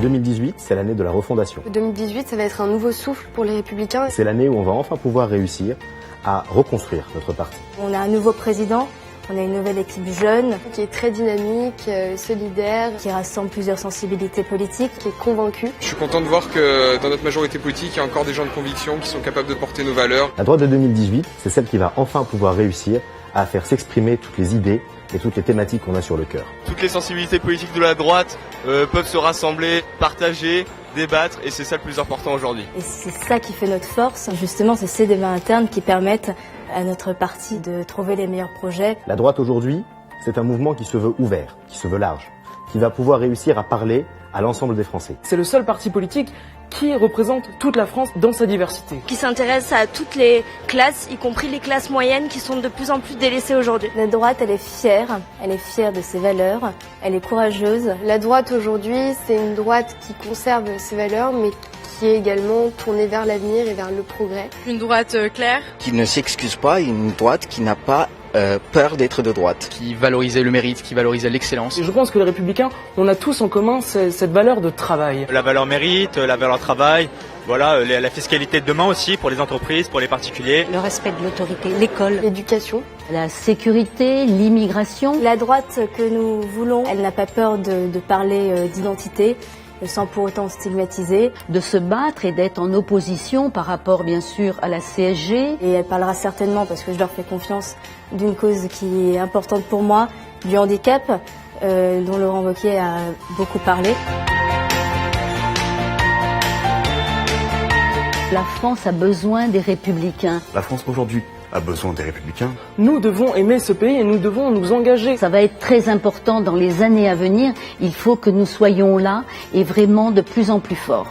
2018, c'est l'année de la refondation. 2018, ça va être un nouveau souffle pour les Républicains. C'est l'année où on va enfin pouvoir réussir à reconstruire notre parti. On a un nouveau président, on a une nouvelle équipe jeune, qui est très dynamique, solidaire, qui rassemble plusieurs sensibilités politiques, qui est convaincue. Je suis content de voir que dans notre majorité politique, il y a encore des gens de conviction qui sont capables de porter nos valeurs. La droite de 2018, c'est celle qui va enfin pouvoir réussir à faire s'exprimer toutes les idées et toutes les thématiques qu'on a sur le cœur. Toutes les sensibilités politiques de la droite peuvent se rassembler, partager, débattre, et c'est ça le plus important aujourd'hui. Et c'est ça qui fait notre force, justement, c'est ces débats internes qui permettent à notre parti de trouver les meilleurs projets. La droite aujourd'hui, c'est un mouvement qui se veut ouvert, qui se veut large, qui va pouvoir réussir à parler à l'ensemble des Français. C'est le seul parti politique qui représente toute la France dans sa diversité. Qui s'intéresse à toutes les classes, y compris les classes moyennes qui sont de plus en plus délaissées aujourd'hui. La droite, elle est fière de ses valeurs, elle est courageuse. La droite aujourd'hui, c'est une droite qui conserve ses valeurs, mais qui est également tournée vers l'avenir et vers le progrès. Une droite claire. Qui ne s'excuse pas, une droite qui n'a pas peur d'être de droite. Qui valorisait le mérite, qui valorisait l'excellence. Et je pense que les Républicains, on a tous en commun cette valeur de travail. La valeur mérite, la valeur travail, voilà, la fiscalité de demain aussi pour les entreprises, pour les particuliers. Le respect de l'autorité, l'école, l'éducation, la sécurité, l'immigration. La droite que nous voulons, elle n'a pas peur de parler d'identité, sans pour autant stigmatiser. De se battre et d'être en opposition par rapport bien sûr à la CSG. Et elle parlera certainement, parce que je leur fais confiance, d'une cause qui est importante pour moi, du handicap, dont Laurent Wauquiez a beaucoup parlé. La France a besoin des Républicains. La France aujourd'hui a besoin des Républicains. Nous devons aimer ce pays et nous devons nous engager. Ça va être très important dans les années à venir. Il faut que nous soyons là et vraiment de plus en plus forts.